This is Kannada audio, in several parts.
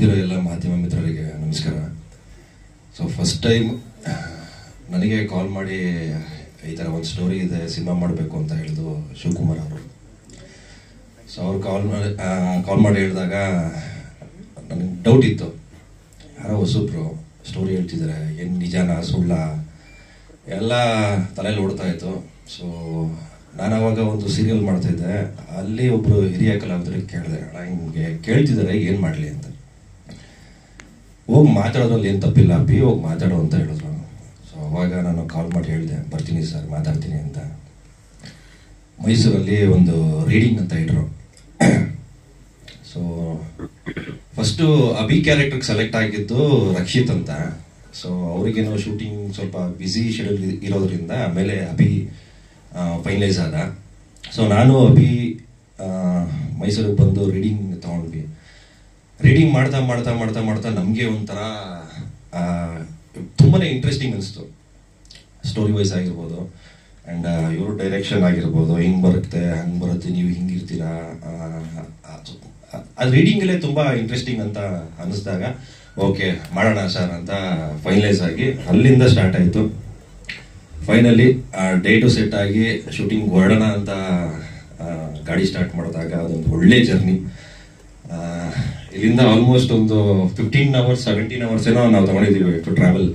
ಎಲ್ಲ ಮಾಧ್ಯಮ ಮಿತ್ರರಿಗೆ ನಮಸ್ಕಾರ. ಸೊ ಫಸ್ಟ್ ಟೈಮ್ ನನಗೆ ಕಾಲ್ ಮಾಡಿ ಈ ಥರ ಒಂದು ಸ್ಟೋರಿ ಇದೆ, ಸಿನಿಮಾ ಮಾಡಬೇಕು ಅಂತ ಹೇಳಿದ್ರು ಶಿವಕುಮಾರ್ ಅವರು. ಸೊ ಅವ್ರು ಕಾಲ್ ಮಾಡಿ ಹೇಳಿದಾಗ ನನಗೆ ಡೌಟ್ ಇತ್ತು, ಯಾರೋ ಹೊಸಬ್ರು ಸ್ಟೋರಿ ಹೇಳ್ತಿದ್ದಾರೆ, ಏನು ನಿಜಾನ ಸುಳ್ಳ ಎಲ್ಲ ತಲೆಯಲ್ಲಿ ಓಡ್ತಾ ಇತ್ತು. ಸೊ ನಾನು ಅವಾಗ ಒಂದು ಸೀರಿಯಲ್ ಮಾಡ್ತಾಯಿದ್ದೆ, ಅಲ್ಲಿ ಒಬ್ಬರು ಹಿರಿಯ ಕಲಾವಿದರಿಗೆ ಕೇಳಿದೆ, ಹಿಂಗೆ ಕೇಳ್ತಿದ್ದಾರೆ ಏನು ಮಾಡಲಿ ಅಂತ. ಹೋಗಿ ಮಾತಾಡೋದ್ರಲ್ಲಿ ಏನು ತಪ್ಪಿಲ್ಲ ಅಪ್ಪಿ, ಹೋಗಿ ಮಾತಾಡೋ ಅಂತ ಹೇಳಿದ್ರು. ಸೊ ಅವಾಗ ನಾನು ಕಾಲ್ ಮಾಡಿ ಹೇಳಿದೆ, ಬರ್ತೀನಿ ಸರ್ ಮಾತಾಡ್ತೀನಿ ಅಂತ. ಮೈಸೂರಲ್ಲಿ ಒಂದು ರೀಡಿಂಗ್ ಅಂತ ಇಟ್ರು. ಸೊ ಫಸ್ಟು ಅಭಿ ಕ್ಯಾರೆಕ್ಟರ್ಗೆ ಸೆಲೆಕ್ಟ್ ಆಗಿದ್ದು ರಕ್ಷಿತ್ ಅಂತ. ಸೊ ಅವರಿಗೇನೋ ಶೂಟಿಂಗ್ ಸ್ವಲ್ಪ ಬ್ಯುಸಿ ಶೆಡ್ಯೂಲ್ ಇರೋದ್ರಿಂದ ಆಮೇಲೆ ಅಭಿ ಫೈನಲೈಸ್ ಆದ. ಸೊ ನಾನು ಅಭಿ ಮೈಸೂರಿಗೆ ಬಂದು ರೀಡಿಂಗ್ ತೊಗೊಂಡ್ವಿ. ರೀಡಿಂಗ್ ಮಾಡ್ತಾ ಮಾಡ್ತಾ ಮಾಡ್ತಾ ಮಾಡ್ತಾ ನಮಗೆ ಒಂಥರ ತುಂಬಾ ಇಂಟ್ರೆಸ್ಟಿಂಗ್ ಅನಿಸ್ತು. ಸ್ಟೋರಿ ವೈಸ್ ಆಗಿರ್ಬೋದು ಆ್ಯಂಡ್ ಇವ್ರ ಡೈರೆಕ್ಷನ್ ಆಗಿರ್ಬೋದು, ಹಿಂಗೆ ಬರುತ್ತೆ ಹಂಗೆ ಬರುತ್ತೆ, ನೀವು ಹಿಂಗಿರ್ತೀರಾ, ಅದು ರೀಡಿಂಗಲ್ಲೇ ತುಂಬ ಇಂಟ್ರೆಸ್ಟಿಂಗ್ ಅಂತ ಅನ್ನಿಸ್ದಾಗ ಓಕೆ ಮಾಡೋಣ ಸರ್ ಅಂತ ಫೈನಲೈಸ್ ಆಗಿ ಅಲ್ಲಿಂದ ಸ್ಟಾರ್ಟ್ ಆಯಿತು. ಫೈನಲಿ ಡೇಟು ಸೆಟ್ ಆಗಿ ಶೂಟಿಂಗ್ ಹೊರಡೋಣ ಅಂತ ಗಾಡಿ ಸ್ಟಾರ್ಟ್ ಮಾಡಿದಾಗ ಅದೊಂದು ಒಳ್ಳೆ ಜರ್ನಿ. ಇಲ್ಲಿಂದ ಆಲ್ಮೋಸ್ಟ್ ಒಂದು 15 hours 17 hours ಏನೋ ನಾವು ತಗೊಂಡಿದ್ದೀವಿ ಟು ಟ್ರಾವೆಲ್.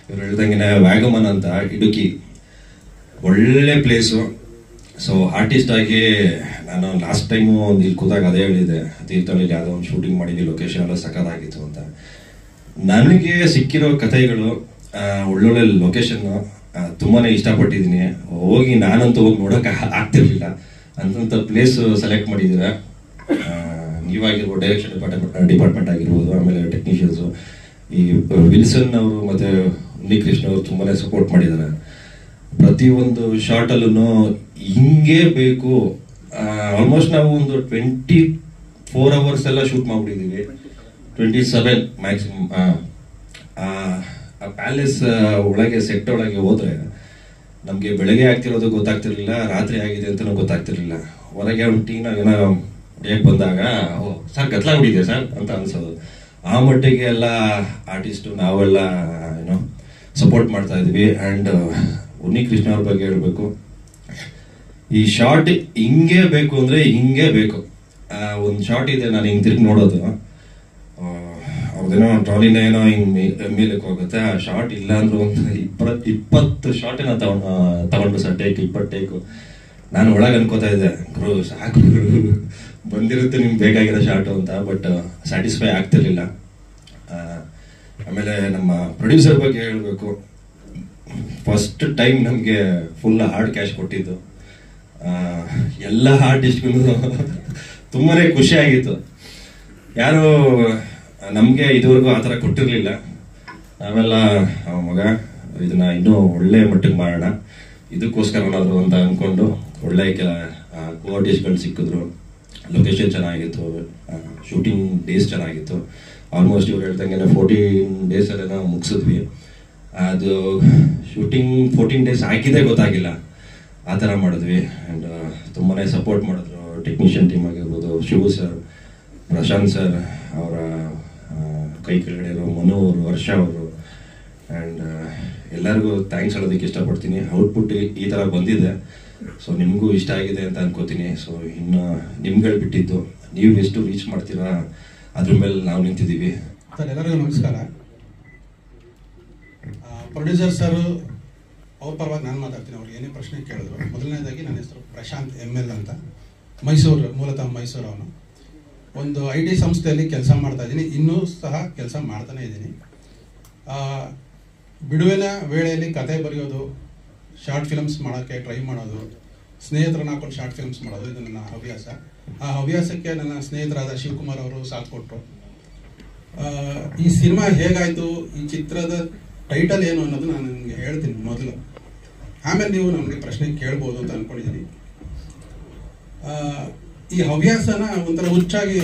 ಇವ್ರು ಹೇಳ್ದಂಗೆ ವ್ಯಾಗಮನ್ ಅಂತ ಇಡುಕಿ, ಒಳ್ಳೆ ಪ್ಲೇಸು. ಸೊ ಆರ್ಟಿಸ್ಟ್ ಆಗಿ ನಾನು ಲಾಸ್ಟ್ ಟೈಮು ಒಂದು ಇಲ್ಲಿ ಕೂತಾಗ ಅದೇ ಹೇಳಿದೆ, ತೀರ್ಥಹಳ್ಳಿಲಿ ಯಾವುದೋ ಒಂದು ಶೂಟಿಂಗ್ ಮಾಡಿದ್ವಿ, ಲೊಕೇಶನ್ ಎಲ್ಲ ಸಖತ್ತಾಗಿತ್ತು ಅಂತ. ನನಗೆ ಸಿಕ್ಕಿರೋ ಕಥೆಗಳು ಒಳ್ಳೊಳ್ಳೆ ಲೊಕೇಶನ್ನು ತುಂಬಾ ಇಷ್ಟಪಟ್ಟಿದ್ದೀನಿ. ಹೋಗಿ ನಾನಂತೂ ಹೋಗಿ ನೋಡೋಕೆ ಆಗ್ತಿರ್ಲಿಲ್ಲ ಅಂತಂಥ ಪ್ಲೇಸ್ ಸೆಲೆಕ್ಟ್ ಮಾಡಿದ್ದೀರಾ ನೀವಾಗಿರ್ಬೋದು, ಡೈರೆಕ್ಷನ್ ಡಿಪಾರ್ಟ್ಮೆಂಟ್ ಆಗಿರ್ಬೋದು, ಆಮೇಲೆ ಟೆಕ್ನಿಷಿಯನ್ಸು, ಈ ವಿಲ್ಸನ್ ಅವರು ಮತ್ತು ಉನ್ನಿಕೃಷ್ಣ ಅವರು ತುಂಬಾ ಸಪೋರ್ಟ್ ಮಾಡಿದ್ದಾರೆ. ಪ್ರತಿಯೊಂದು ಶಾರ್ಟಲ್ಲೂ ಹಿಂಗೇ ಬೇಕು. ಆಲ್ಮೋಸ್ಟ್ ನಾವು ಒಂದು 24 hours ಎಲ್ಲ ಶೂಟ್ ಮಾಡಿಬಿಟ್ಟಿದ್ದೀವಿ, 27 ಮ್ಯಾಕ್ಸಿಮಮ್. ಆ ಪ್ಯಾಲೇಸ್ ಒಳಗೆ ಸೆಟ್ ಒಳಗೆ ಹೋದ್ರೆ ನಮಗೆ ಬೆಳಗ್ಗೆ ಆಗ್ತಿರೋದು ಗೊತ್ತಾಗ್ತಿರ್ಲಿಲ್ಲ, ರಾತ್ರಿ ಆಗಿದೆ ಅಂತಲೂ ಗೊತ್ತಾಗ್ತಿರ್ಲಿಲ್ಲ. ಹೊರಗೆ ಒಂದು ಟೀನಾಗ ಹೇಗೆ ಬಂದಾಗ ಓ ಸರ್ ಗತ್ಲಾಗ್ಬಿಟ್ಟಿದೆ ಸರ್ ಅಂತ ಅನ್ಸೋದು. ಆ ಮಟ್ಟಿಗೆ ಎಲ್ಲ ಆರ್ಟಿಸ್ಟು ನಾವೆಲ್ಲ ಏನೋ ಸಪೋರ್ಟ್ ಮಾಡ್ತಾ ಇದ್ವಿ. ಆ್ಯಂಡ್ ಉನ್ನಿಕೃಷ್ಣ ಅವ್ರ ಬಗ್ಗೆ ಹೇಳಬೇಕು, ಈ ಶಾರ್ಟ್ ಹಿಂಗೆ ಬೇಕು ಅಂದರೆ ಹಿಂಗೆ ಬೇಕು. ಒಂದು ಶಾರ್ಟ್ ಇದೆ, ನಾನು ಹಿಂಗೆ ತಿರುಗಿ ನೋಡೋದು, ಅವ್ರದ್ದೇನೋ ಟ್ರಾಲಿನ ಏನೋ ಹಿಂಗೆ ಮೇಲಕ್ಕೆ ಹೋಗುತ್ತೆ. ಆ ಶಾರ್ಟ್ ಇಲ್ಲ ಅಂದ್ರೆ ಒಂದು 20 ಶಾರ್ಟೇನೋ ತಗೊಂಡು ಸರ್, ಟೇಕ್ 20 ಟೇಕು. ನಾನು ಒಳಗೆ ಅನ್ಕೋತಾ ಇದ್ದೆ, ಗುರು ಸಾಕು ಬಂದಿರುತ್ತೆ ನಿಮ್ಗೆ ಬೇಕಾಗಿರೋ ಶಾರ್ಟು ಅಂತ. ಬಟ್ ಸ್ಯಾಟಿಸ್ಫೈ ಆಗ್ತಿರ್ಲಿಲ್ಲ. ಆಮೇಲೆ ನಮ್ಮ ಪ್ರೊಡ್ಯೂಸರ್ ಬಗ್ಗೆ ಹೇಳಬೇಕು, ಫಸ್ಟ್ ಟೈಮ್ ನಮಗೆ ಫುಲ್ ಹಾರ್ಡ್ ಕ್ಯಾಶ್ ಕೊಟ್ಟಿದ್ದು. ಎಲ್ಲ ಆರ್ಟಿಸ್ಟ್ಗೂ ತುಂಬಾ ಖುಷಿ ಆಗಿತ್ತು. ಯಾರು ನಮಗೆ ಇದುವರೆಗೂ ಆ ಥರ ಕೊಟ್ಟಿರಲಿಲ್ಲ. ನಾವೆಲ್ಲ ಮಗ ಇದನ್ನ ಇನ್ನೂ ಒಳ್ಳೆ ಮಟ್ಟಿಗೆ ಮಾಡೋಣ, ಇದಕ್ಕೋಸ್ಕರನಾದ್ರು ಅಂತ ಅಂದ್ಕೊಂಡು ಒಳ್ಳೆ ಕೋ ಆರ್ಟಿಸ್ಟ್ಗಳು ಸಿಕ್ಕಿದ್ರು. ಲೊಕೇಶನ್ ಚೆನ್ನಾಗಿತ್ತು, ಶೂಟಿಂಗ್ ಡೇಸ್ ಚೆನ್ನಾಗಿತ್ತು. ಆಲ್ಮೋಸ್ಟ್ ಇವ್ರು ಹೇಳ್ದಂಗೆ 14 days ಅಲ್ಲೆಲ್ಲ ಮುಗಿಸಿದ್ವಿ. ಅದು ಶೂಟಿಂಗ್ 14 days ಆಗಿದ್ದೇ ಗೊತ್ತಾಗಿಲ್ಲ, ಆ ಥರ ಮಾಡಿದ್ವಿ. ಆ್ಯಂಡ್ ತುಂಬಾ ಸಪೋರ್ಟ್ ಮಾಡಿದ್ರು ಟೆಕ್ನಿಷಿಯನ್ ಟೀಮ್ ಆಗಿರ್ಬೋದು, ಶಿವು ಸರ್, ಪ್ರಶಾಂತ್ ಸರ್, ಅವರ ಕೈ ಕೆಳಗಡೆ ಇರೋ ಮನು ಅವರು, ವರ್ಷ ಅವರು. ಆ್ಯಂಡ್ ಎಲ್ಲರಿಗೂ ಥ್ಯಾಂಕ್ಸ್ ಹೇಳೋದಕ್ಕೆ ಇಷ್ಟಪಡ್ತೀನಿ. ಔಟ್ಪುಟ್ ಈ ಥರ ಬಂದಿದೆ, ಸೊ ನಿಮಗೂ ಇಷ್ಟ ಆಗಿದೆ ಅಂತ ಅನ್ಕೋತೀನಿ. ಸೊ ಇನ್ನು ನಿಮ್ಗಳು ಬಿಟ್ಟಿದ್ದು, ನೀವು ಎಷ್ಟು ರೀಚ್ ಮಾಡ್ತೀರಾ ಅದ್ರ ಮೇಲೆ ನಾವು ನಿಂತಿದ್ದೀವಿ. ಸರ್ ಎಲ್ಲರಿಗೂ ನಮಸ್ಕಾರ. ಪ್ರೊಡ್ಯೂಸರ್ ಸರ್ ಅವ್ರ ಪರವಾಗಿ ನಾನು ಮಾತಾಡ್ತೀನಿ. ಅವ್ರು ಏನೇ ಪ್ರಶ್ನೆ ಕೇಳಿದ್ರು. ಮೊದಲನೇದಾಗಿ ನನ್ನ ಹೆಸರು ಪ್ರಶಾಂತ್ ML ಅಂತ, ಮೈಸೂರು, ಮೂಲತಃ ಮೈಸೂರು. ಅವನು ಒಂದು IT ಸಂಸ್ಥೆಯಲ್ಲಿ ಕೆಲಸ ಮಾಡ್ತಾ ಇದ್ದೀನಿ, ಇನ್ನೂ ಸಹ ಕೆಲಸ ಮಾಡ್ತಾನೆ ಇದ್ದೀನಿ. ಬಿಡುವಿನ ವೇಳೆಯಲ್ಲಿ ಕತೆ ಬರೆಯೋದು, ಶಾರ್ಟ್ ಫಿಲ್ಮ್ಸ್ ಮಾಡೋಕ್ಕೆ ಟ್ರೈ ಮಾಡೋದು, ಸ್ನೇಹಿತರನ್ನ ಹಾಕೊಂಡು ಶಾರ್ಟ್ ಫಿಲ್ಮ್ಸ್ ಮಾಡೋದು, ಇದು ನನ್ನ ಹವ್ಯಾಸ. ಆ ಹವ್ಯಾಸಕ್ಕೆ ನನ್ನ ಸ್ನೇಹಿತರಾದ ಶಿವಕುಮಾರ್ ಅವರು ಸಾಥ್ ಕೊಟ್ಟರು. ಈ ಸಿನಿಮಾ ಹೇಗಾಯಿತು, ಈ ಚಿತ್ರದ ಟೈಟಲ್ ಏನು ಅನ್ನೋದು ನಾನು ನಿಮಗೆ ಹೇಳ್ತೀನಿ ಮೊದಲು, ಆಮೇಲೆ ನೀವು ನಮಗೆ ಪ್ರಶ್ನೆ ಕೇಳ್ಬೋದು ಅಂತ ಅಂದ್ಕೊಂಡಿದ್ದೀನಿ. ಈ ಹವ್ಯಾಸನ ಒಂಥರ ಹುಚ್ಚಾಗಿ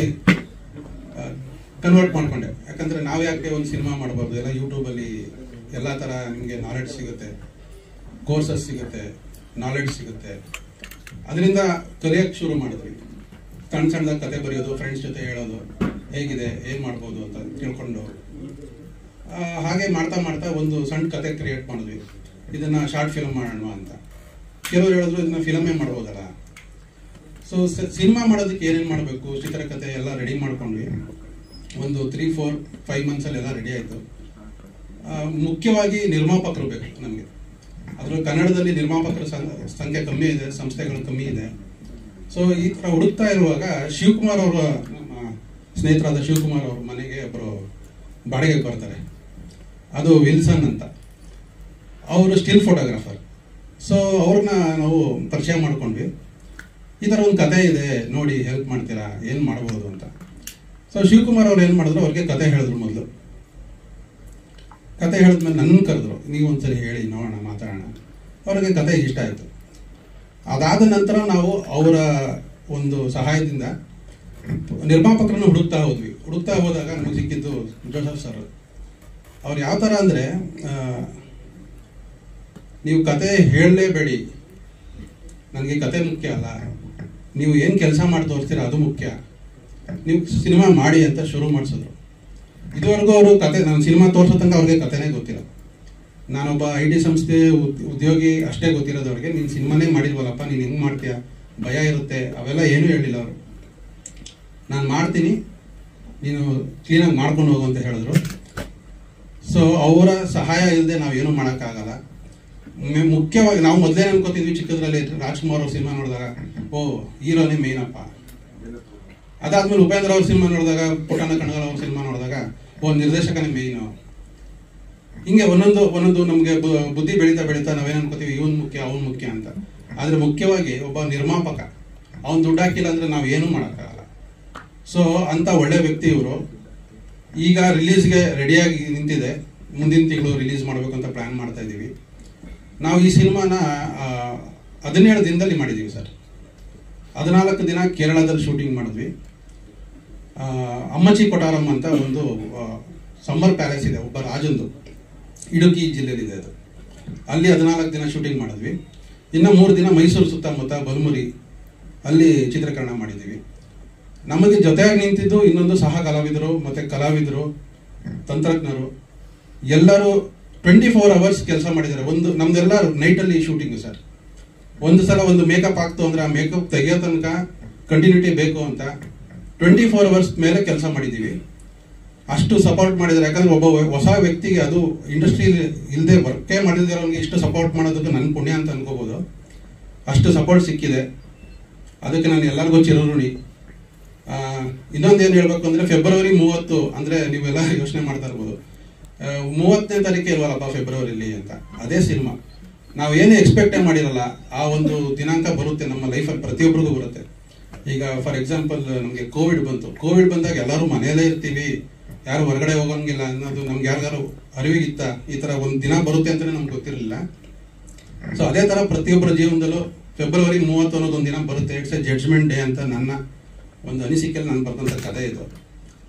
ಕನ್ವರ್ಟ್ ಮಾಡ್ಕೊಂಡೆ. ಯಾಕಂದರೆ ನಾವು ಯಾಕೆ ಒಂದು ಸಿನಿಮಾ ಮಾಡಬಾರ್ದು, ಎಲ್ಲ ಯೂಟ್ಯೂಬಲ್ಲಿ ಎಲ್ಲ ಥರ ನಿಮಗೆ ನಾಲೆಡ್ಜ್ ಸಿಗುತ್ತೆ, ಕೋರ್ಸಸ್ ಸಿಗುತ್ತೆ, ನಾಲೆಡ್ಜ್ ಸಿಗುತ್ತೆ. ಅದರಿಂದ ಕಲಿಯೋಕ್ಕೆ ಶುರು ಮಾಡಿದ್ವಿ. ಸಣ್ಣ ಸಣ್ಣದಾಗಿ ಕತೆ ಬರೆಯೋದು, ಫ್ರೆಂಡ್ಸ್ ಜೊತೆ ಹೇಳೋದು, ಹೇಗಿದೆ, ಏನು ಮಾಡ್ಬೋದು ಅಂತ ತಿಳ್ಕೊಂಡು ಹಾಗೆ ಮಾಡ್ತಾ ಮಾಡ್ತಾ ಒಂದು ಸಣ್ಣ ಕತೆ ಕ್ರಿಯೇಟ್ ಮಾಡಿದ್ವಿ. ಇದನ್ನು ಶಾರ್ಟ್ ಫಿಲ್ಮ್ ಮಾಡೋಣ ಅಂತ. ಕೆಲವರು ಹೇಳಿದ್ರು ಇದನ್ನ ಫಿಲಮೇ ಮಾಡ್ಬೋದಲ್ಲ. ಸೊ ಸಿನಿಮಾ ಮಾಡೋದಕ್ಕೆ ಏನೇನು ಮಾಡಬೇಕು, ಚಿತ್ರಕಥೆ ಎಲ್ಲ ರೆಡಿ ಮಾಡ್ಕೊಂಡ್ವಿ. ಒಂದು 3-4-5 ಮಂತ್ಸಲ್ಲಿ ಎಲ್ಲ ರೆಡಿ ಆಯಿತು. ಮುಖ್ಯವಾಗಿ ನಿರ್ಮಾಪಕರು ಬೇಕು ನಮಗೆ. ಅದರ ಕನ್ನಡದಲ್ಲಿ ನಿರ್ಮಾಪಕರ ಸಂಖ್ಯೆ ಕಮ್ಮಿ ಇದೆ, ಸಂಸ್ಥೆಗಳು ಕಮ್ಮಿ ಇದೆ. ಸೊ ಈ ಥರ ಹುಡುಕ್ತಾ ಇರುವಾಗ ಶಿವಕುಮಾರ್ ಅವರ, ನಮ್ಮ ಸ್ನೇಹಿತರಾದ ಶಿವಕುಮಾರ್ ಅವ್ರ ಮನೆಗೆ ಒಬ್ಬರು ಬಾಡಿಗೆಗೆ ಬರ್ತಾರೆ. ಅದು ವಿಲ್ಸನ್ ಅಂತ. ಅವರು ಸ್ಟಿಲ್ ಫೋಟೋಗ್ರಾಫರ್. ಸೊ ಅವ್ರನ್ನ ನಾವು ಪರಿಚಯ ಮಾಡ್ಕೊಂಡ್ವಿ. ಈ ಥರ ಒಂದು ಕತೆ ಇದೆ ನೋಡಿ, ಹೆಲ್ಪ್ ಮಾಡ್ತೀರಾ, ಏನು ಮಾಡ್ಬೋದು ಅಂತ. ಸೊ ಶಿವಕುಮಾರ್ ಅವ್ರು ಏನು ಮಾಡಿದ್ರು, ಅವ್ರಿಗೆ ಕತೆ ಹೇಳಿದ್ರು. ಮೊದಲು ಕತೆ ಹೇಳಿದ್ಮೇಲೆ ನನ್ನ ಕರೆದ್ರು, ನೀವು ಒಂದ್ಸರಿ ಹೇಳಿ ನೋಡೋಣ, ಮಾತಾಡೋಣ. ಅವ್ರಿಗೆ ಕತೆ ಇಷ್ಟ ಆಯಿತು. ಅದಾದ ನಂತರ ನಾವು ಅವರ ಒಂದು ಸಹಾಯದಿಂದ ನಿರ್ಮಾಪಕರನ್ನು ಹುಡುಕ್ತಾ ಹೋದ್ವಿ. ಹುಡುಕ್ತಾ ಹೋದಾಗ ನಮಗೆ ಸಿಕ್ಕಿದ್ದು ಜೋಸೆಫ್ ಸರ್. ಅವ್ರು ಯಾವ ಥರ ಅಂದರೆ, ನೀವು ಕತೆ ಹೇಳಲೇಬೇಡಿ, ನನಗೆ ಕತೆ ಮುಖ್ಯ ಅಲ್ಲ, ನೀವು ಏನು ಕೆಲಸ ಮಾಡಿ ತೋರಿಸ್ತೀರ ಅದು ಮುಖ್ಯ, ನೀವು ಸಿನಿಮಾ ಮಾಡಿ ಅಂತ ಶುರು ಮಾಡಿಸಿದ್ರು. ಇದುವರೆಗೂ ಅವರು ಕತೆ, ನಾನು ಸಿನಿಮಾ ತೋರಿಸೋ ತನಕ ಅವ್ರಿಗೆ ಕತೆನೇ ಗೊತ್ತಿಲ್ಲ. ನಾನೊಬ್ಬ IT ಸಂಸ್ಥೆ ಉದ್ಯೋಗಿ ಅಷ್ಟೇ ಗೊತ್ತಿರೋದು ಅವ್ರಿಗೆ. ನೀನು ಸಿನಿಮಾನೇ ಮಾಡಿಲ್ವಲ್ಲಪ್ಪ, ನೀನು ಹೆಂಗೆ ಮಾಡ್ತೀಯ, ಭಯ ಇರುತ್ತೆ, ಅವೆಲ್ಲ ಏನೂ ಹೇಳಿಲ್ಲ ಅವರು. ನಾನು ಮಾಡ್ತೀನಿ, ನೀನು ಕ್ಲೀನಾಗಿ ಮಾಡ್ಕೊಂಡು ಹೋಗು ಅಂತ ಹೇಳಿದ್ರು. ಸೊ ಅವರ ಸಹಾಯ ಇಲ್ಲದೆ ನಾವೇನು ಮಾಡೋಕ್ಕಾಗಲ್ಲ. ಮುಖ್ಯವಾಗಿ ನಾವು ಮೊದಲೇ ಅನ್ಕೋತಿದ್ವಿ ಚಿಕ್ಕದ್ರಲ್ಲಿ, ರಾಜ್ಕುಮಾರ್ ಅವ್ರ ಸಿನಿಮಾ ನೋಡಿದಾಗ ಓ ಹೀರೋನೇ ಮೇಯ್ನಪ್ಪ. ಅದಾದ್ಮೇಲೆ ಉಪೇಂದ್ರ ಅವ್ರ ಸಿನಿಮಾ ನೋಡಿದಾಗ, ಪುಟ್ಟಣ್ಣ ಕಣಗಾಲ್ ಅವ್ರ ಸಿನಿಮಾ ನೋಡಿದಾಗ ಓ ನಿರ್ದೇಶಕನೇ ಮೇಯ್ನು. ಹಿಂಗೆ ಒಂದೊಂದು ನಮಗೆ ಬುದ್ಧಿ ಬೆಳೀತಾ ಬೆಳೀತಾ ನಾವೇನು ಅನ್ಕೋತೀವಿ, ಇವನ್ ಮುಖ್ಯ ಅವನ್ ಮುಖ್ಯ ಅಂತ. ಆದರೆ ಮುಖ್ಯವಾಗಿ ಒಬ್ಬ ನಿರ್ಮಾಪಕ, ಅವ್ನು ದುಡ್ಡು ಹಾಕಿಲ್ಲ ಅಂದರೆ ನಾವು ಏನೂ ಮಾಡೋಕ್ಕಾಗಲ್ಲ. ಸೊ ಅಂತ ಒಳ್ಳೆ ವ್ಯಕ್ತಿ ಇವರು. ಈಗ ರಿಲೀಸ್ಗೆ ರೆಡಿಯಾಗಿ ನಿಂತಿದೆ. ಮುಂದಿನ ತಿಂಗಳು ರಿಲೀಸ್ ಮಾಡಬೇಕು ಅಂತ ಪ್ಲ್ಯಾನ್ ಮಾಡ್ತಾ ಇದ್ದೀವಿ. ನಾವು ಈ ಸಿನಿಮಾನ 17 ದಿನದಲ್ಲಿ ಮಾಡಿದ್ದೀವಿ ಸರ್. 14 ದಿನ ಕೇರಳದಲ್ಲಿ ಶೂಟಿಂಗ್ ಮಾಡಿದ್ವಿ. ಅಮ್ಮಚ್ಚಿ ಕೊಟಾರಂ ಅಂತ ಒಂದು ಸಮ್ಮರ್ ಪ್ಯಾಲೇಸ್ ಇದೆ, ಒಬ್ಬ ರಾಜಂದು, ಇಡುಕಿ ಜಿಲ್ಲೆಯಲ್ಲಿದೆ ಅದು. ಅಲ್ಲಿ 14 ದಿನ ಶೂಟಿಂಗ್ ಮಾಡಿದ್ವಿ. ಇನ್ನು 3 ದಿನ ಮೈಸೂರು ಸುತ್ತಮುತ್ತ ಬಲಮುರಿ ಅಲ್ಲಿ ಚಿತ್ರೀಕರಣ ಮಾಡಿದ್ದೀವಿ. ನಮಗೆ ಜೊತೆಯಾಗಿ ನಿಂತಿದ್ದು ಇನ್ನೊಂದು ಸಹ ಕಲಾವಿದರು ಮತ್ತು ಕಲಾವಿದರು, ತಂತ್ರಜ್ಞರು ಎಲ್ಲರೂ 24 hours ಕೆಲಸ ಮಾಡಿದ್ದಾರೆ. ನಮ್ದೆಲ್ಲ ನೈಟಲ್ಲಿ ಶೂಟಿಂಗು ಸರ್. ಒಂದು ಸಲ ಒಂದು ಮೇಕಪ್ ಆಗ್ತು ಅಂದರೆ ಆ ಮೇಕಪ್ ತೆಗೆಯೋ ತನಕ ಕಂಟಿನ್ಯೂಟಿ ಬೇಕು ಅಂತ 24 hours ಮೇಲೆ ಕೆಲಸ ಮಾಡಿದ್ದೀವಿ. ಅಷ್ಟು ಸಪೋರ್ಟ್ ಮಾಡಿದ್ದಾರೆ. ಯಾಕಂದ್ರೆ ಒಬ್ಬ ಹೊಸ ವ್ಯಕ್ತಿಗೆ, ಅದು ಇಂಡಸ್ಟ್ರಿ ಇಲ್ಲದೆ ವರ್ಕೇ ಮಾಡಿದಿರೋನಿಗೆ ಇಷ್ಟು ಸಪೋರ್ಟ್ ಮಾಡೋದಕ್ಕೆ ನನ್ನ ಪುಣ್ಯ ಅಂತ ಅನ್ಕೋಬೋದು. ಅಷ್ಟು ಸಪೋರ್ಟ್ ಸಿಕ್ಕಿದೆ, ಅದಕ್ಕೆ ನಾನು ಎಲ್ಲರಿಗೂ ಚಿರಋಣಿ. ಇನ್ನೊಂದೇನು ಹೇಳಬೇಕು ಅಂದರೆ, ಫೆಬ್ರವರಿ 30 ಅಂದರೆ ನೀವೆಲ್ಲ ಯೋಚನೆ ಮಾಡ್ತಾ ಇರ್ಬೋದು, 30ನೇ ತಾರೀಕು ಇಲ್ವಲ್ಲಪ್ಪ ಫೆಬ್ರವರಿಲಿ ಅಂತ. ಅದೇ ಸಿನಿಮಾ ನಾವು ಏನು ಎಕ್ಸ್ಪೆಕ್ಟೇ ಮಾಡಿರಲ್ಲ, ಆ ಒಂದು ದಿನಾಂಕ ಬರುತ್ತೆ ನಮ್ಮ ಲೈಫಲ್ಲಿ, ಪ್ರತಿಯೊಬ್ಬರಿಗೂ ಬರುತ್ತೆ. ಈಗ ಫಾರ್ ಎಕ್ಸಾಂಪಲ್ ನಮಗೆ ಕೋವಿಡ್ ಬಂದಾಗ ಎಲ್ಲರೂ ಮನೆಯಲ್ಲೇ ಇರ್ತೀವಿ, ಯಾರು ಹೊರಗಡೆ ಹೋಗೋಂಗಿಲ್ಲ ಅನ್ನೋದು ನಮ್ಗೆ ಯಾರಿಗಾರು ಅರಿವಿಗಿತ್ತ, ಈ ಥರ ಒಂದು ದಿನ ಬರುತ್ತೆ ಅಂತಲೇ ನಮ್ಗೆ ಗೊತ್ತಿರಲಿಲ್ಲ. ಸೊ ಅದೇ ಥರ ಪ್ರತಿಯೊಬ್ಬರ ಜೀವನದಲ್ಲೂ ಫೆಬ್ರವರಿ 30 ಅನ್ನೋದೊಂದು ದಿನ ಬರುತ್ತೆ. ಇಟ್ಸ್ ಎ ಜಡ್ಜ್ಮೆಂಟ್ ಡೇ ಅಂತ ನನ್ನ ಒಂದು ಅನಿಸಿಕೆಯಲ್ಲಿ ನಾನು ಬರೆದಂಥ ಕಥೆ ಇದು.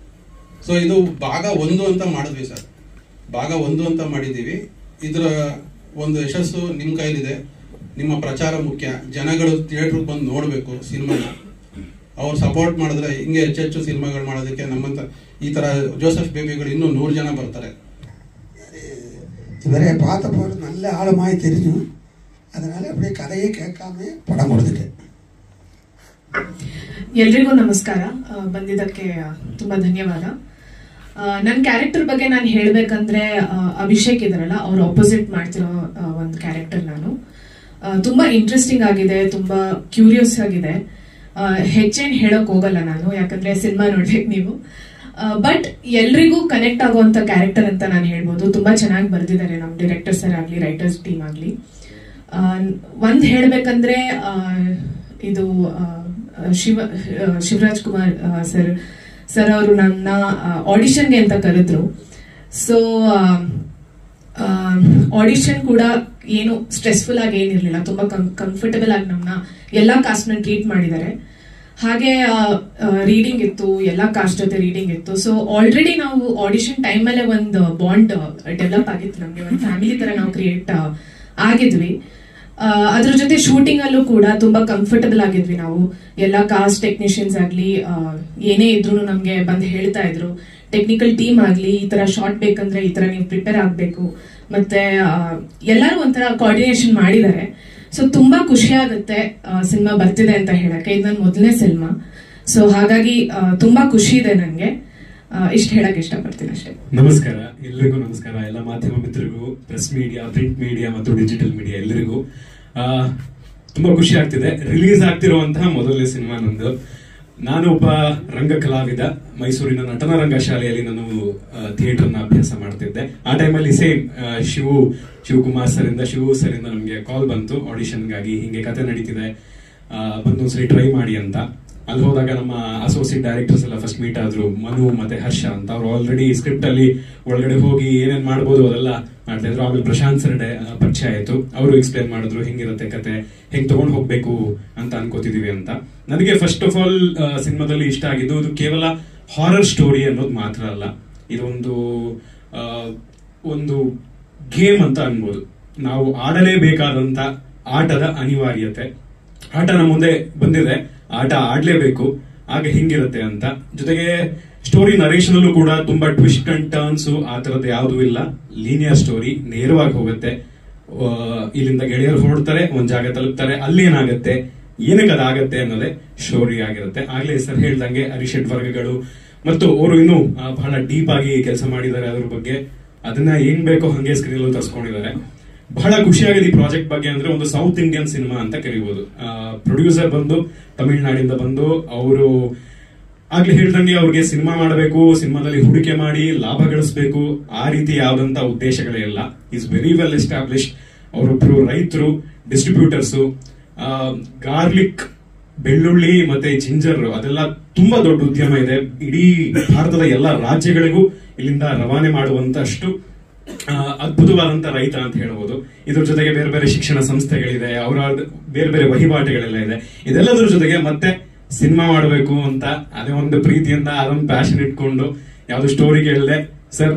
ಸೊ ಇದು ಭಾಗ 1 ಅಂತ ಮಾಡಿದ್ವಿ ಸರ್. ಭಾಗ 1 ಅಂತ ಮಾಡಿದ್ದೀವಿ. ಇದರ ಒಂದು ಯಶಸ್ಸು ನಿಮ್ಮ ಕೈಲಿದೆ. ನಿಮ್ಮ ಪ್ರಚಾರ ಮುಖ್ಯ. ಜನಗಳು ಥಿಯೇಟ್ರಿಗೆ ಬಂದು ನೋಡಬೇಕು ಸಿನಿಮಾನ. ಅವ್ರು ಸಪೋರ್ಟ್ ಮಾಡಿದ್ರೆ ಹಿಂಗೆ ಹೆಚ್ಚೆಚ್ಚು ಸಿನಿಮಾಗಳು ಮಾಡೋದಕ್ಕೆ ನಮ್ಮಂತ ಈ ಥರ ஜோசப் பேபிகள் இன்னும் 100 ஜன ಬರ್ತಾರೆ. இவரை பார்த்த போது நல்ல ஆழமாய் தெரியும். அதனால அப்படியே கதையை கேட்காம படம் கொடுத்துட்டேன். ಎಲ್ರಿಗೂ ನಮಸ್ಕಾರ. ಬಂದಿದ್ದಕ್ಕೆ ತುಂಬಾ ಧನ್ಯವಾದ. ನನ್ನ ಕ್ಯಾರೆಕ್ಟರ್ ಬಗ್ಗೆ ನಾನು ಹೇಳಬೇಕಂದ್ರೆ, ಅಭಿಷೇಕ್ ಇದಾರಲ್ಲ, ಅವ್ರು ಆಪೋಸಿಟ್ ಮಾಡ್ತಿರೋ ಒಂದು ಕ್ಯಾರೆಕ್ಟರ್ ನಾನು. ತುಂಬಾ ಇಂಟ್ರೆಸ್ಟಿಂಗ್ ಆಗಿದೆ, ತುಂಬಾ ಕ್ಯೂರಿಯಸ್ ಆಗಿದೆ. ಹೆಚ್ಚೇನು ಹೇಳಕ್ ಹೋಗಲ್ಲ ನಾನು, ಯಾಕಂದ್ರೆ ಸಿನಿಮಾ ನೋಡ್ಬೇಕು ನೀವು. ಬಟ್ ಎಲ್ರಿಗೂ ಕನೆಕ್ಟ್ ಆಗುವಂತ ಕ್ಯಾರೆಕ್ಟರ್ ಅಂತ ನಾನು ಹೇಳ್ಬೋದು. ತುಂಬಾ ಚೆನ್ನಾಗಿ ಬರೆದಿದ್ದಾರೆ ನಮ್ಮ ಡೈರೆಕ್ಟರ್ ಸರ್ ಆಗ್ಲಿ, ರೈಟರ್ಸ್ ಟೀಮ್ ಆಗ್ಲಿ. ಒಂದ್ ಹೇಳ್ಬೇಕಂದ್ರೆ, ಇದು ಶಿವರಾಜ್ ಕುಮಾರ್ ಸರ್ ಅವರು ನನ್ನ ಆಡಿಷನ್ಗೆ ಅಂತ ಕರೆದ್ರು. ಸೊ ಆಡಿಷನ್ ಕೂಡ ಏನು ಸ್ಟ್ರೆಸ್ಫುಲ್ ಆಗಿ ಏನಿರ್ಲಿಲ್ಲ, ತುಂಬಾ ಕಂಫರ್ಟಬಲ್ ಆಗಿ ನಮ್ಮನ್ನ ಎಲ್ಲಾ ಕಾಸ್ಟ್ ನ ಟ್ರೀಟ್ ಮಾಡಿದ್ದಾರೆ. ಹಾಗೆ ರೀಡಿಂಗ್ ಇತ್ತು, ಎಲ್ಲಾ ಕಾಸ್ಟ್ ಜೊತೆ ರೀಡಿಂಗ್ ಇತ್ತು. ಸೊ ಆಲ್ರೆಡಿ ನಾವು ಆಡಿಷನ್ ಟೈಮ್ ಮೇಲೆ ಒಂದು ಬಾಂಡ್ ಡೆವಲಪ್ ಆಗಿತ್ತು ನಮ್ಗೆ, ಒಂದು ಫ್ಯಾಮಿಲಿ ತರ ನಾವು ಕ್ರಿಯೇಟ್ ಆಗಿದ್ವಿ. ಅದ್ರ ಜೊತೆ ಶೂಟಿಂಗ್ ಅಲ್ಲೂ ಕೂಡ ತುಂಬಾ ಕಂಫರ್ಟಬಲ್ ಆಗಿದ್ವಿ ನಾವು. ಎಲ್ಲ ಕಾಸ್ಟ್ ಟೆಕ್ನಿಷಿಯನ್ಸ್ ಆಗ್ಲಿ ಏನೇ ಇದ್ರು ನಮ್ಗೆ ಬಂದು ಹೇಳ್ತಾ ಇದ್ರು, ಟೆಕ್ನಿಕಲ್ ಟೀಮ್ ಆಗ್ಲಿ ಈ ತರ ಶಾರ್ಟ್ ಬೇಕಂದ್ರೆ ಈ ತರ ನೀವು ಪ್ರಿಪೇರ್ ಆಗ್ಬೇಕು, ಮತ್ತೆ ಎಲ್ಲರೂ ಒಂಥರ ಕೋಆರ್ಡಿನೇಷನ್ ಮಾಡಿದ್ದಾರೆ. ಸೊ ತುಂಬಾ ಖುಷಿ ಆಗುತ್ತೆ ಸಿನಿಮಾ ಬರ್ತಿದೆ ಅಂತ ಹೇಳಕ್ಕೆ. ಇದು ನನ್ನ ಮೊದಲನೇ ಸಿನಿಮಾ, ಸೊ ಹಾಗಾಗಿ ತುಂಬಾ ಖುಷಿ ಇದೆ ನನಗೆ. ಇಷ್ಟ ಹೇಳಕ್ ಇಷ್ಟಪಡ್ತೀನಿ ಅಷ್ಟೇ. ನಮಸ್ಕಾರ, ಎಲ್ಲರಿಗೂ ನಮಸ್ಕಾರ. ಎಲ್ಲ ಮಾಧ್ಯಮ ಮಿತ್ರರಿಗೂ, ಪ್ರೆಸ್ ಮೀಡಿಯಾ, ಪ್ರಿಂಟ್ ಮೀಡಿಯಾ ಮತ್ತು ಡಿಜಿಟಲ್ ಮೀಡಿಯಾ ಎಲ್ಲರಿಗೂ ತುಂಬಾ ಖುಷಿ ಆಗ್ತಿದೆ. ರಿಲೀಸ್ ಆಗ್ತಿರುವಂತಹ ಮೊದಲನೇ ಸಿನಿಮಾ ನಂದು. ನಾನು ಒಬ್ಬ ರಂಗ ಕಲಾವಿದ. ಮೈಸೂರಿನ ನಟನ ರಂಗಶಾಲೆಯಲ್ಲಿ ನಾನು ಥಿಯೇಟರ್ನ ಅಭ್ಯಾಸ ಮಾಡ್ತಿದ್ದೆ. ಆ ಟೈಮಲ್ಲಿ ಸೇಮ್ ಶಿವಕುಮಾರ್ ಸರಿಂದ, ಶಿವು ಸರಿಂದ ನಮಗೆ ಕಾಲ್ ಬಂತು ಆಡಿಷನ್ಗಾಗಿ, ಹಿಂಗೆ ಕತೆ ನಡೀತಿದೆ, ಬಂದೊಂದ್ಸರಿ ಟ್ರೈ ಮಾಡಿ ಅಂತ. ಅಲ್ಲಿ ಹೋದಾಗ ನಮ್ಮ ಅಸೋಸಿಯೇಟ್ ಡೈರೆಕ್ಟರ್ಸ್ ಎಲ್ಲ ಫಸ್ಟ್ ಮೀಟ್ ಆದ್ರು, ಮನು ಮತ್ತೆ ಹರ್ಷ ಅಂತ. ಅವ್ರು ಆಲ್ರೆಡಿ ಸ್ಕ್ರಿಪ್ಟ್ ಅಲ್ಲಿ ಒಳಗಡೆ ಹೋಗಿ ಏನೇನ್ ಮಾಡ್ಬೋದು ಅದೆಲ್ಲ ಮಾಡ್ತಾ ಇದ್ರು. ಆಮೇಲೆ ಪ್ರಶಾಂತ್ ಸರ್ ಪರಿಚಯ ಆಯ್ತು. ಅವರು ಎಕ್ಸ್ಪ್ಲೇನ್ ಮಾಡಿದ್ರು ಹೆಂಗಿರುತ್ತೆ ಕತೆ, ಹೆಂಗ್ ತಗೊಂಡ್ ಹೋಗ್ಬೇಕು ಅಂತ ಅನ್ಕೋತಿದೀವಿ ಅಂತ. ನನಗೆ ಫಸ್ಟ್ ಆಫ್ ಆಲ್ ಸಿನಿಮಾದಲ್ಲಿ ಇಷ್ಟ ಆಗಿದ್ದು, ಇದು ಕೇವಲ ಹಾರರ್ ಸ್ಟೋರಿ ಅನ್ನೋದು ಮಾತ್ರ ಅಲ್ಲ, ಇದೊಂದು ಒಂದು ಗೇಮ್ ಅಂತ ಅನ್ಬೋದು. ನಾವು ಆಡಲೇಬೇಕಾದಂತ ಆಟದ ಅನಿವಾರ್ಯತೆ. ಆಟ ನಮ್ಮ ಮುಂದೆ ಬಂದಿದೆ, ಆಟ ಆಡ್ಲೇಬೇಕು, ಆಗ ಹಿಂಗಿರುತ್ತೆ ಅಂತ. ಜೊತೆಗೆ ಸ್ಟೋರಿ ನರೇಶನ್ ಅಲ್ಲೂ ಕೂಡ ತುಂಬಾ ಟ್ವಿಸ್ಟ್ ಅಂಡ್ ಟರ್ನ್ಸ್ ಆ ತರದ್ದು ಯಾವ್ದು ಇಲ್ಲ. ಲೀನಿಯರ್ ಸ್ಟೋರಿ, ನೇರವಾಗಿ ಹೋಗುತ್ತೆ. ಇಲ್ಲಿಂದ ಗೆಳೆಯರು ಹೊರಡ್ತಾರೆ, ಒಂದ್ ಜಾಗ ತಲುಪ್ತಾರೆ, ಅಲ್ಲಿ ಏನಾಗುತ್ತೆ, ಏನಕ್ಕೆ ಅದಾಗತ್ತೆ ಅನ್ನೋದೇ ಸ್ಟೋರಿ ಆಗಿರುತ್ತೆ. ಆಗ್ಲೇ ಸರ್ ಹೇಳ್ದಂಗೆ ಅರಿಷಡ್ ವರ್ಗಗಳು ಮತ್ತು ಅವರು ಇನ್ನೂ ಬಹಳ ಡೀಪ್ ಆಗಿ ಕೆಲಸ ಮಾಡಿದ್ದಾರೆ ಅದ್ರ ಬಗ್ಗೆ. ಅದನ್ನ ಏನ್ ಬೇಕೋ ಹಂಗೆ ಸ್ಕ್ರೀನ್ ತರ್ಸ್ಕೊಂಡಿದ್ದಾರೆ. ಬಹಳ ಖುಷಿಯಾಗಿದೆ ಈ ಪ್ರಾಜೆಕ್ಟ್ ಬಗ್ಗೆ. ಅಂದ್ರೆ ಒಂದು ಸೌತ್ ಇಂಡಿಯನ್ ಸಿನಿಮಾ ಅಂತ ಕರೀಬಹುದು. ಪ್ರೊಡ್ಯೂಸರ್ ಬಂದು ತಮಿಳ್ನಾಡಿಂದ ಬಂದು, ಅವರು ಆಗ್ಲೇ ಹೇಳ್ದಂಗೆ ಅವ್ರಿಗೆ ಸಿನಿಮಾ ಮಾಡಬೇಕು, ಸಿನಿಮಾದಲ್ಲಿ ಹೂಡಿಕೆ ಮಾಡಿ ಲಾಭ ಗಳಿಸಬೇಕು, ಆ ರೀತಿ ಯಾವ್ದಂತ ಉದ್ದೇಶಗಳೇ ಇಲ್ಲ. Is very well established. ಅವರೊಬ್ರು ರೈತರು, ಡಿಸ್ಟ್ರಿಬ್ಯೂಟರ್ಸ್. ಗಾರ್ಲಿಕ್, ಬೆಳ್ಳುಳ್ಳಿ ಮತ್ತೆ ಜಿಂಜರ್ ಅದೆಲ್ಲ ತುಂಬಾ ದೊಡ್ಡ ಉದ್ಯಮ ಇದೆ. ಇಡೀ ಭಾರತದ ಎಲ್ಲ ರಾಜ್ಯಗಳಿಗೂ ಇಲ್ಲಿಂದ ರವಾನೆ ಮಾಡುವಂತಷ್ಟು ಅದ್ಭುತವಾದಂತ ರೈತ ಅಂತ ಹೇಳ್ಬೋದು. ಇದ್ರ ಜೊತೆಗೆ ಬೇರೆ ಬೇರೆ ಶಿಕ್ಷಣ ಸಂಸ್ಥೆಗಳಿದೆ, ಅವರ ಬೇರೆ ಬೇರೆ ವಹಿವಾಟುಗಳೆಲ್ಲ ಇದೆ. ಇದೆಲ್ಲದ್ರ ಜೊತೆಗೆ ಮತ್ತೆ ಸಿನಿಮಾ ಮಾಡಬೇಕು ಅಂತ ಅದೇ ಒಂದು ಪ್ರೀತಿಯಿಂದ, ಅದೊಂದು ಪ್ಯಾಷನ್ ಇಟ್ಕೊಂಡು ಯಾವ್ದು ಸ್ಟೋರಿ ಕೇಳಿದೆ. Sir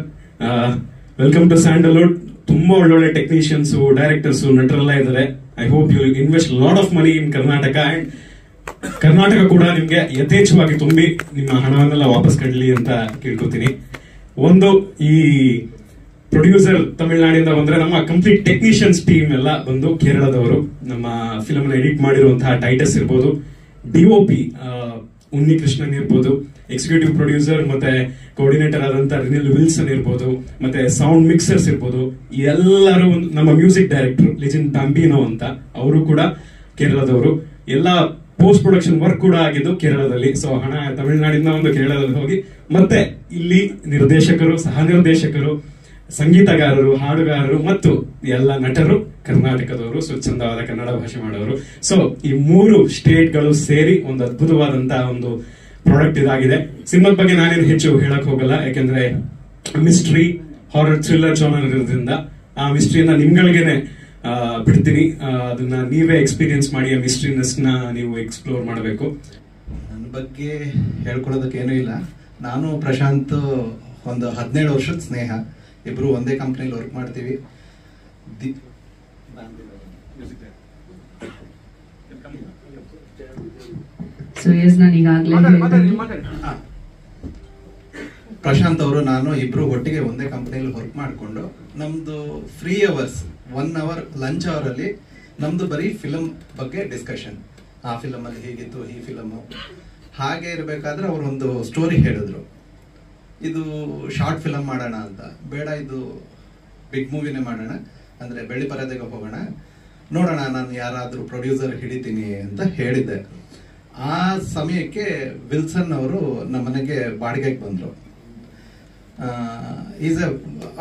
welcome to Sandalwood. ತುಂಬಾ ಒಳ್ಳೊಳ್ಳೆ ಟೆಕ್ನಿಷಿಯನ್ಸ್, ಡೈರೆಕ್ಟರ್ಸ್, ನಟರೆಲ್ಲ ಇದ್ದಾರೆ. I hope you invest lot of money in Karnataka. And Karnataka ಕೂಡ ನಿಮ್ಗೆ ಯಥೇಚ್ಛವಾಗಿ ತುಂಬಿ ನಿಮ್ಮ ಹಣವನ್ನೆಲ್ಲ ವಾಪಸ್ ಕಡ್ಲಿ ಅಂತ ಕೇಳ್ಕೊತೀನಿ. ಒಂದು ಈ ಪ್ರೊಡ್ಯೂಸರ್ ತಮಿಳ್ನಾಡಿಂದ ಬಂದ್ರೆ, ನಮ್ಮ ಕಂಪ್ಲೀಟ್ ಟೆಕ್ನಿಷಿಯನ್ಸ್ ಟೀಮ್ ಎಲ್ಲ ಬಂದು ಕೇರಳದವರು. ನಮ್ಮ ಫಿಲಮ್ ಎಡಿಟ್ ಮಾಡಿರುವಂತಹ ಟೈಟಸ್ ಇರ್ಬೋದು, ಡಿಒಪಿ ಉನ್ನಿಕೃಷ್ಣನ್ ಇರ್ಬೋದು, ಎಕ್ಸಿಕ್ಯೂಟಿವ್ ಪ್ರೊಡ್ಯೂಸರ್ ಮತ್ತೆ ಕೋಆರ್ಡಿನೇಟರ್ ಆದಂತ ರಿನಿಲ್ ವಿಲ್ಸನ್ ಇರ್ಬೋದು, ಮತ್ತೆ ಸೌಂಡ್ ಮಿಕ್ಸರ್ಸ್ ಇರ್ಬೋದು, ಎಲ್ಲರೂ. ನಮ್ಮ ಮ್ಯೂಸಿಕ್ ಡೈರೆಕ್ಟರ್ ಲಿಜಿನ್ ಬ್ಯಾಂಬಿನೋ ಅಂತ, ಅವರು ಕೂಡ ಕೇರಳದವರು. ಎಲ್ಲ ಪೋಸ್ಟ್ ಪ್ರೊಡಕ್ಷನ್ ವರ್ಕ್ ಕೂಡ ಆಗಿದ್ದು ಕೇರಳದಲ್ಲಿ. ಸೊ ಹಣ ತಮಿಳ್ನಾಡಿಂದ ಒಂದು ಕೇರಳದಲ್ಲಿ ಹೋಗಿ, ಮತ್ತೆ ಇಲ್ಲಿ ನಿರ್ದೇಶಕರು, ಸಹ ನಿರ್ದೇಶಕರು, ಸಂಗೀತಗಾರರು, ಹಾಡುಗಾರರು ಮತ್ತು ಎಲ್ಲ ನಟರು ಕರ್ನಾಟಕದವರು, ಸ್ವಚ್ಛಂದವಾದ ಕನ್ನಡ ಭಾಷೆ ಮಾಡೋರು. ಸೊ ಈ 3 ಸ್ಟೇಟ್ಗಳು ಸೇರಿ ಒಂದು ಅದ್ಭುತವಾದಂತಹ ಒಂದು ಪ್ರಾಡಕ್ಟ್ ಇದಾಗಿದೆ. ಸಿನಿಮಾದ ಬಗ್ಗೆ ನಾನೇನು ಹೆಚ್ಚು ಹೇಳಕ್ ಹೋಗಲ್ಲ, ಯಾಕೆಂದ್ರೆ ಮಿಸ್ಟ್ರಿ, ಹಾರರ್, ಥ್ರಿಲ್ಲರ್ ಜಾನರ್ ಇರೋದ್ರಿಂದ ಆ ಮಿಸ್ಟ್ರಿಯನ್ನ ನಿಮ್ಗಳಿಗೆನೆ ಬಿಡ್ತೀನಿ. ಅದನ್ನ ನೀವೇ ಎಕ್ಸ್ಪೀರಿಯನ್ಸ್ ಮಾಡಿ, ಆ ಮಿಸ್ಟ್ರಿನೆಸ್ ನ ನೀವು ಎಕ್ಸ್ಪ್ಲೋರ್ ಮಾಡಬೇಕು. ನನ್ನ ಬಗ್ಗೆ ಹೇಳ್ಕೊಳ್ಳೋದಕ್ಕೇನೂ ಇಲ್ಲ. ನಾನು ಪ್ರಶಾಂತ್ ಒಂದು 17 ವರ್ಷದ ಸ್ನೇಹ. ಇಬ್ರು ಒಂದೇ ಕಂಪ್ನಿಲಿ ವರ್ಕ್ ಮಾಡ್ತೀವಿ. ಪ್ರಶಾಂತ್ ಅವರು ನಾನು ಇಬ್ರು ಒಟ್ಟಿಗೆ ಒಂದೇ ಕಂಪ್ನಿಯಲ್ಲಿ ವರ್ಕ್ ಮಾಡಿಕೊಂಡು, ನಮ್ದು free hours 1 hour lunch hour ಅಲ್ಲಿ ನಮ್ದು ಬರೀ ಫಿಲಮ್ ಬಗ್ಗೆ ಡಿಸ್ಕಷನ್. ಆ ಫಿಲಮ್ ಅಲ್ಲಿ ಹೇಗಿತ್ತು, ಈ ಫಿಲಮ್ ಹಾಗೆ ಇರಬೇಕಾದ್ರೆ ಅವರು ಒಂದು ಸ್ಟೋರಿ ಹೇಳಿದ್ರು, ಇದು ಶಾರ್ಟ್ ಫಿಲಮ್ ಮಾಡೋಣ ಅಂತ. ಬೇಡ, ಇದು ಬಿಗ್ ಮೂವಿನೇ ಮಾಡೋಣ, ಅಂದ್ರೆ ಬೆಳ್ಳಿ ಪರದೆಗೆ ಹೋಗೋಣ, ನೋಡೋಣ, ನಾನು ಯಾರಾದ್ರೂ ಪ್ರೊಡ್ಯೂಸರ್ ಹಿಡಿತೀನಿ ಅಂತ ಹೇಳಿದ್ದೆ. ಆ ಸಮಯಕ್ಕೆ ವಿಲ್ಸನ್ ಅವರು ನಮ್ಮ ಮನೆಗೆ ಬಾಡಿಗೆಗೆ ಬಂದ್ರು.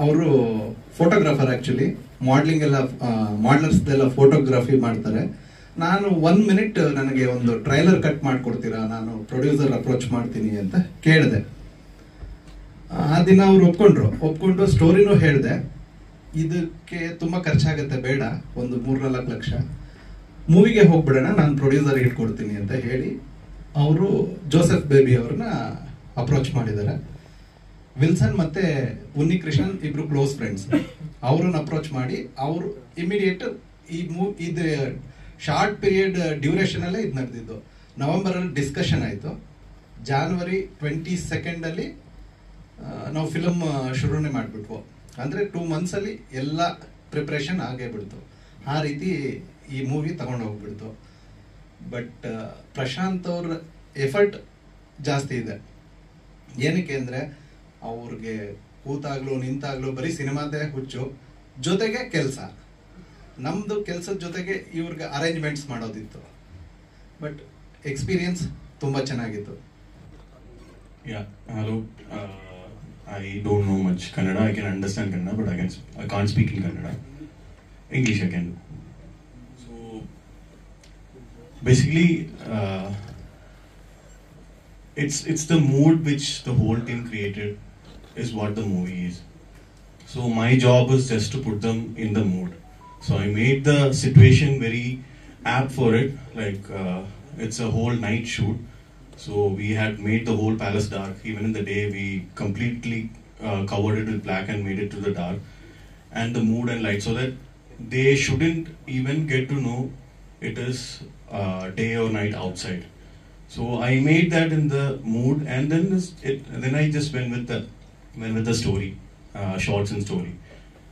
ಅವರು ಫೋಟೋಗ್ರಾಫರ್, ಆಕ್ಚುಲಿ ಮಾಡ್ಲಿಂಗ್ ಎಲ್ಲ, ಮಾಡ್ಲರ್ಸ್ದೆಲ್ಲ ಫೋಟೋಗ್ರಫಿ ಮಾಡ್ತಾರೆ. ನಾನು 1 ಮಿನಿಟ್ ನನಗೆ ಒಂದು ಟ್ರೈಲರ್ ಕಟ್ ಮಾಡ್ಕೊಡ್ತೀರಾ, ನಾನು ಪ್ರೊಡ್ಯೂಸರ್ ಅಪ್ರೋಚ್ ಮಾಡ್ತೀನಿ ಅಂತ ಕೇಳಿದೆ. ಆ ದಿನ ಅವ್ರು ಒಪ್ಕೊಂಡು ಸ್ಟೋರಿನೂ ಹೇಳಿದೆ. ಇದಕ್ಕೆ ತುಂಬಾ ಖರ್ಚಾಗತ್ತೆ, ಬೇಡ, ಒಂದು 3-4 ಲಕ್ಷ, ಮೂವಿಗೆ ಹೋಗ್ಬಿಡೋಣ, ನಾನು ಪ್ರೊಡ್ಯೂಸರ್ ಇಟ್ಕೊಡ್ತೀನಿ ಅಂತ ಹೇಳಿ ಅವರು ಜೋಸೆಫ್ ಬೇಬಿ ಅವ್ರನ್ನ ಅಪ್ರೋಚ್ ಮಾಡಿದ್ದಾರೆ. ವಿಲ್ಸನ್ ಮತ್ತೆ ಉನ್ನಿಕೃಷ್ಣನ್ ಇಬ್ರು ಕ್ಲೋಸ್ ಫ್ರೆಂಡ್ಸ್. ಅವ್ರನ್ನ ಅಪ್ರೋಚ್ ಮಾಡಿ ಅವರು ಇಮಿಡಿಯೇಟ್ ಇದು ಶಾರ್ಟ್ ಪೀರಿಯಡ್ ಡ್ಯೂರೇಷನ್ ಅಲ್ಲೇ ಇದು ನಡೆದಿದ್ದು. ನವೆಂಬರ್ ಅಲ್ಲಿ ಡಿಸ್ಕಷನ್ ಆಯಿತು, ಜಾನ್ವರಿ 22 ಅಲ್ಲಿ ನಾವು ಫಿಲಮ್ ಶುರುನೇ ಮಾಡಿಬಿಟ್ವು. ಅಂದರೆ 2 months ಅಲ್ಲಿ ಎಲ್ಲ ಪ್ರಿಪ್ರೇಷನ್ ಆಗೇ ಬಿಡ್ತು. ಆ ರೀತಿ ಈ ಮೂವಿ ತಗೊಂಡು ಹೋಗ್ಬಿಡ್ತು. ಬಟ್ ಪ್ರಶಾಂತ್ ಅವ್ರ ಎಫರ್ಟ್ ಜಾಸ್ತಿ ಇದೆ. ಏನಕ್ಕೆ ಅಂದರೆ ಅವ್ರಿಗೆ ಕೂತಾಗ್ಲೂ ನಿಂತಾಗ್ಲೂ ಬರೀ ಸಿನಿಮಾದೇ ಹುಚ್ಚು, ಜೊತೆಗೆ ಕೆಲಸ. ನಮ್ಮದು ಕೆಲಸದ ಜೊತೆಗೆ ಇವ್ರಿಗೆ ಅರೇಂಜ್ಮೆಂಟ್ಸ್ ಮಾಡೋದಿತ್ತು. ಬಟ್ ಎಕ್ಸ್ಪೀರಿಯನ್ಸ್ ತುಂಬ ಚೆನ್ನಾಗಿತ್ತು. Yeah, hello. I don't know much Kannada. I can understand Kannada, but I can't speak in Kannada. English I can do. So basically, it's the mood which the whole team created is what the movie is. So my job is just to put them in the mood. So I made the situation very apt for it. Like it's a whole night shoot. So we had made the whole palace dark. Even in the day, we completely covered it with black and made it to the dark, and the mood and light, so that they shouldn't even get to know it is day or night outside. So I made that in the mood, and then I just went with the story, shots and story.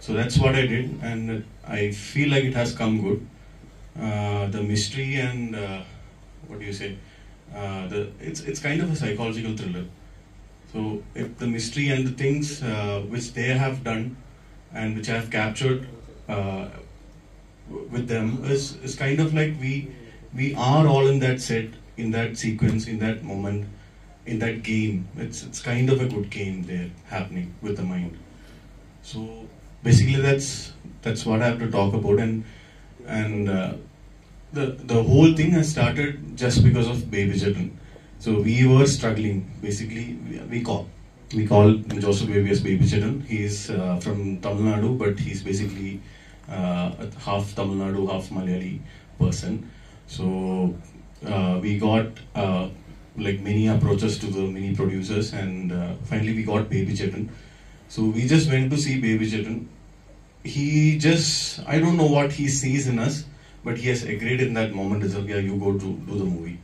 So that's what I did, and I feel like it has come good. The mystery and what do you say? It's kind of a psychological thriller. So if the mystery and the things which they have done and which I have captured with them is kind of like we are all in that set, in that sequence, in that moment, in that game. It's kind of a good game there happening with the mind. So basically that's what I have to talk about, and the whole thing has started just because of Baby Jatan. So we were struggling. Basically, we call Joseph Baby as Baby Jatan. He is from Tamil Nadu, but he's basically half Tamil Nadu, half Malayali person. So we got like many approaches to the many producers, and finally we got Baby Jatan. So we just went to see Baby Jatan. I don't know what he sees in us, but he has agreed in that moment. Yeah, you go to do the movie.